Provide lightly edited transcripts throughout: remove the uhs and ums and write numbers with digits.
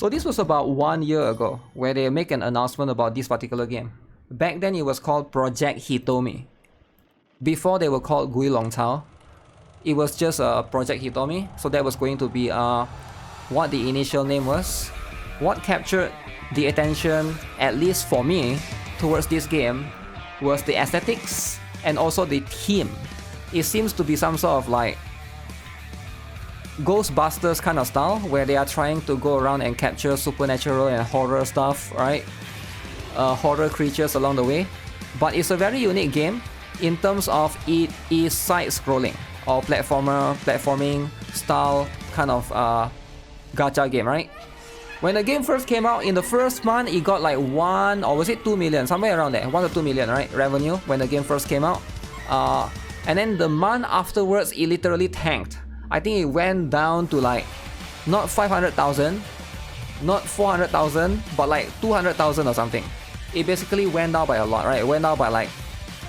So this was about 1 year ago where they make an announcement about this particular game. Back then it was called Project Hitomi. Before they were called Chao, it was just Project Hitomi. So that was going to be what the initial name was. What captured the attention, at least for me, towards this game was the aesthetics and also the theme. It seems to be some sort of like Ghostbusters kind of style where they are trying to go around and capture supernatural and horror stuff, right? Horror creatures along the way. But it's a very unique game in terms of it is side-scrolling or platforming style kind of gacha game, right? When the game first came out, in the first month, it got like 1 or was it 2 million, somewhere around there, 1 to 2 million, right? Revenue when the game first came out. And then the month afterwards, it literally tanked. I think it went down to like not 500,000, not 400,000, but like 200,000 or something. It basically went down by a lot, right? It went down by like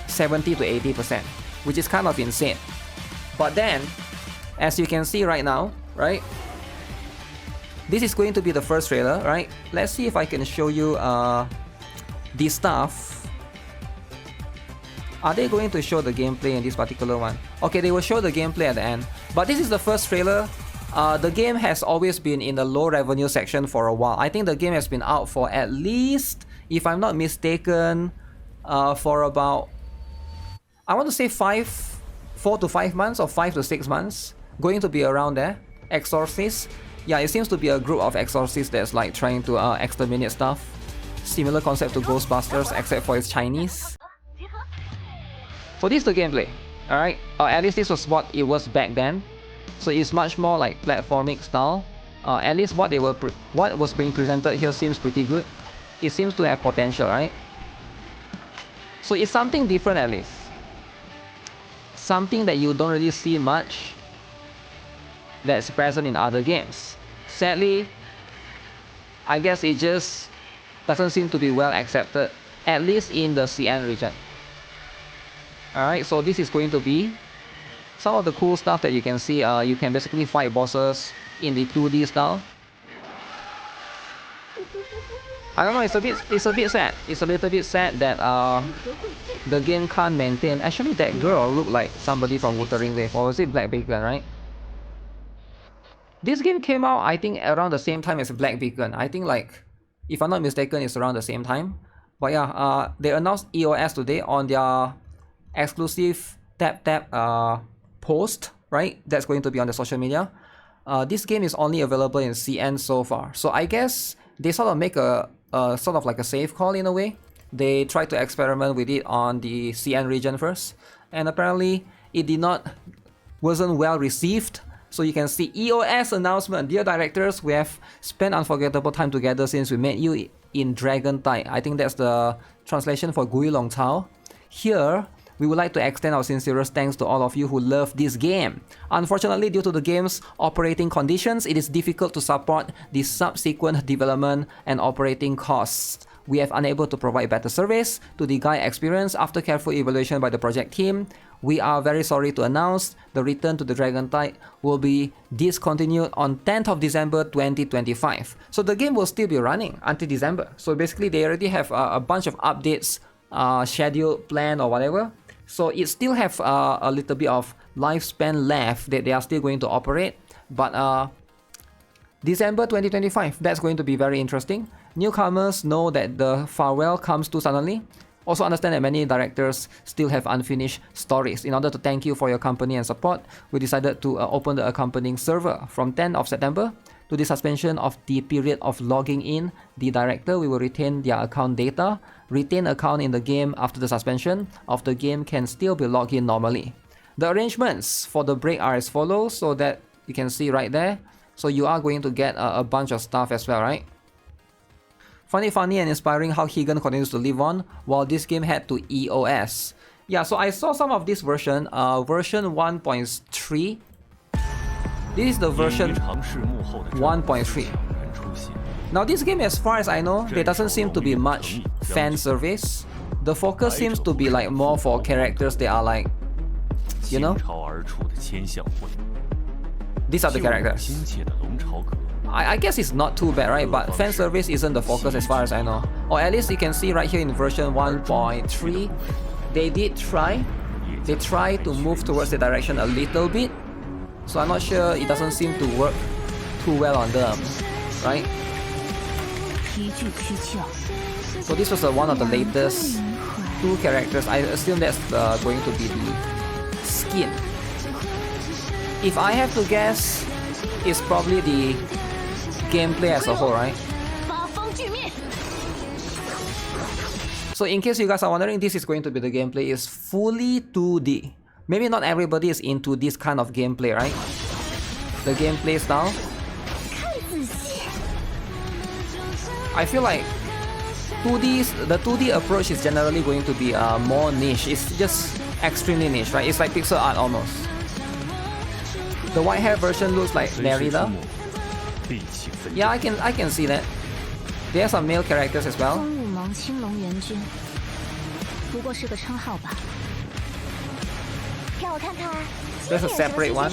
70 to 80%, which is kind of insane. But then, as you can see right now, right? This is going to be the first trailer, right? Let's see if I can show you the stuff. Are they going to show the gameplay in this particular one? Okay, they will show the gameplay at the end. But this is the first trailer. The game has always been in the low revenue section for a while. I think the game has been out for at least, if I'm not mistaken, for about, I want to say 4 to 5 months or 5 to 6 months. Going to be around there. Exorcists. Yeah, it seems to be a group of exorcists that's like trying to exterminate stuff. Similar concept to Ghostbusters, except for it's Chinese. So this is the gameplay, alright? At least this was what it was back then. So it's much more like platforming style. At least what was being presented here seems pretty good. It seems to have potential, right? So it's something different at least. Something that you don't really see much that's present in other games. Sadly, I guess it just doesn't seem to be well accepted, at least in the CN region. Alright, so this is going to be some of the cool stuff that you can see. You can basically fight bosses in the 2D style. I don't know, it's a bit sad. It's a little bit sad that the game can't maintain. Actually, that girl looked like somebody from Wuthering Wave, or was it Black Beacon, right? This game came out, I think, around the same time as Black Beacon. I think, like, if I'm not mistaken, it's around the same time. But yeah, they announced EOS today on their exclusive tap post, right? That's going to be on the social media. This game is only available in CN so far. So I guess they sort of make a sort of like a safe call in a way. They tried to experiment with it on the CN region first, and apparently it wasn't well received. So you can see EOS announcement. Dear directors, we have spent unforgettable time together since we met you in Dragon Tide. I think that's the translation for Chao. Here, we would like to extend our sincerest thanks to all of you who love this game. Unfortunately, due to the game's operating conditions, it is difficult to support the subsequent development and operating costs. We have unable to provide better service to the guide experience after careful evaluation by the project team. We are very sorry to announce the return to the Dragon Tide will be discontinued on 10th of December 2025. So the game will still be running until December. So basically they already have a bunch of updates scheduled, planned or whatever. So it still have a little bit of lifespan left that they are still going to operate. But December 2025, that's going to be very interesting. Newcomers know that the farewell comes too suddenly. Also understand that many directors still have unfinished stories. In order to thank you for your company and support, we decided to open the accompanying server from 10th of September. To the suspension of the period of logging in, the director, we will retain their account data. Retain account in the game after the suspension of the game can still be logged in normally. The arrangements for the break are as follows, so that you can see right there. So you are going to get a bunch of stuff as well, right? Funny and inspiring how Higan continues to live on while this game head to EOS. Yeah, so I saw some of this version, version 1.3. This is the version 1.3. Now this game, as far as I know, there doesn't seem to be much fan service. The focus seems to be like more for characters that are like, you know, these are the characters. I guess it's not too bad, right? But fan service isn't the focus as far as I know. Or at least you can see right here in version 1.3, they did try. They tried to move towards the direction a little bit. So I'm not sure, it doesn't seem to work too well on them, right? So this was one of the latest 2 characters. I assume that's going to be the skin. If I have to guess, it's probably the gameplay as a whole, right? So in case you guys are wondering, this is going to be the gameplay. It's fully 2D. Maybe not everybody is into this kind of gameplay, right? The gameplay style. I feel like the 2D approach is generally going to be more niche. It's just extremely niche, right? It's like pixel art almost. The white hair version looks like Nerida. Yeah, I can see that. There are some male characters as well. There's a separate one.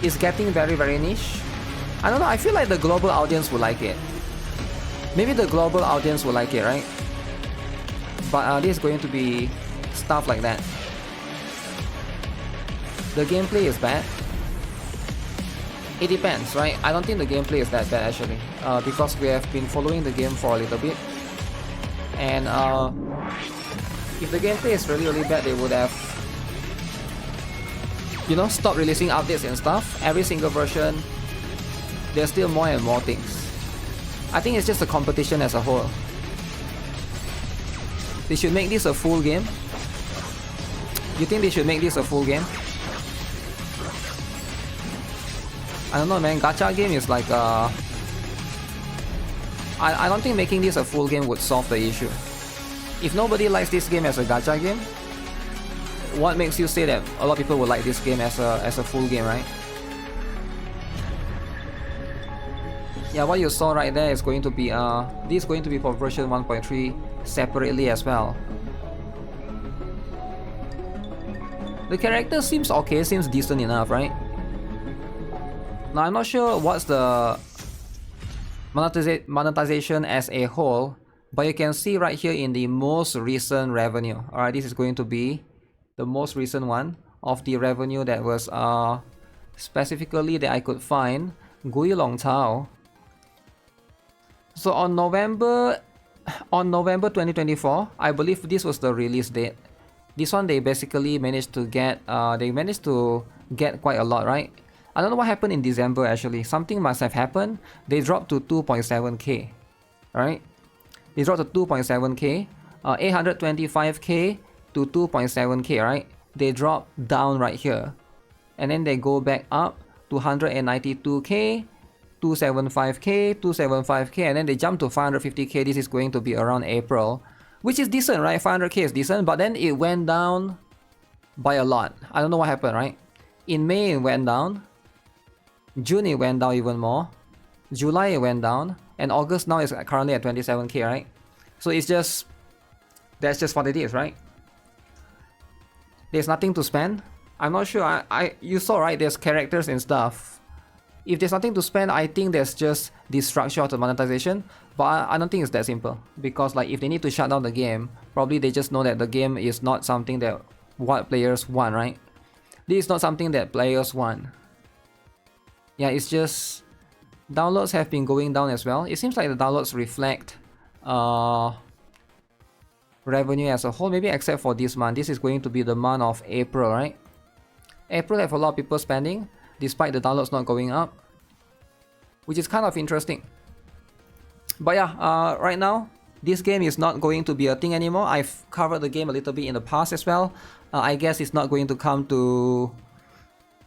It's getting very niche. I don't know, I feel like the global audience will like it. Maybe the global audience will like it, right? But this is going to be stuff like that. The gameplay is bad. It depends, right? I don't think the gameplay is that bad actually, because we have been following the game for a little bit. And if the gameplay is really bad, they would have, you know, stopped releasing updates and stuff. Every single version, there's still more and more things. I think it's just a competition as a whole. They should make this a full game. You think they should make this a full game? I don't know, man. Gacha game is like I don't think making this a full game would solve the issue. If nobody likes this game as a gacha game, what makes you say that a lot of people would like this game as a full game, right? Yeah, what you saw right there is going to be this is going to be for version 1.3 separately as well. The character seems okay, seems decent enough, right? Now I'm not sure what's the monetization as a whole, but you can see right here in the most recent revenue. Alright, this is going to be the most recent one of the revenue that was specifically that I could find. Chao. So on November 2024, I believe this was the release date. This one they basically managed to get quite a lot, right? I don't know what happened in December actually. Something must have happened. They dropped to 2.7k, right? They dropped to 2.7k, 825k to 2.7k, right? They drop down right here, and then they go back up to 192k, 275k, 275k, and then they jump to 550k. This is going to be around April, which is decent, right? 500k is decent, but then it went down by a lot. I don't know what happened, right? In May it went down, June it went down even more, July it went down, and August now is currently at 27k, right? So it's just, that's just what it is, right? There's nothing to spend. I'm not sure. You saw, right? There's characters and stuff. If there's nothing to spend, I think there's just the structure of the monetization. But I don't think it's that simple, because like if they need to shut down the game, probably they just know that the game is not something that what players want, right? This is not something that players want. Yeah, it's just downloads have been going down as well. It seems like the downloads reflect revenue as a whole, maybe except for this month. This is going to be the month of April, right? April have a lot of people spending despite the downloads not going up, which is kind of interesting. But yeah, right now this game is not going to be a thing anymore. I've covered the game a little bit in the past as well. I guess it's not going to come to...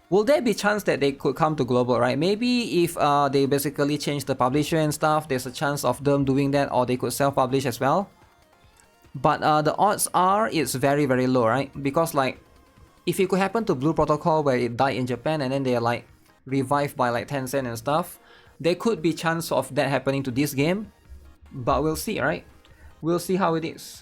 Will there be chance that they could come to global, right? Maybe if they basically change the publisher and stuff, there's a chance of them doing that, or they could self-publish as well. But the odds are it's very low, right? Because like, if it could happen to Blue Protocol where it died in Japan and then they're like revived by like Tencent and stuff, there could be chance of that happening to this game. But we'll see, right? We'll see how it is.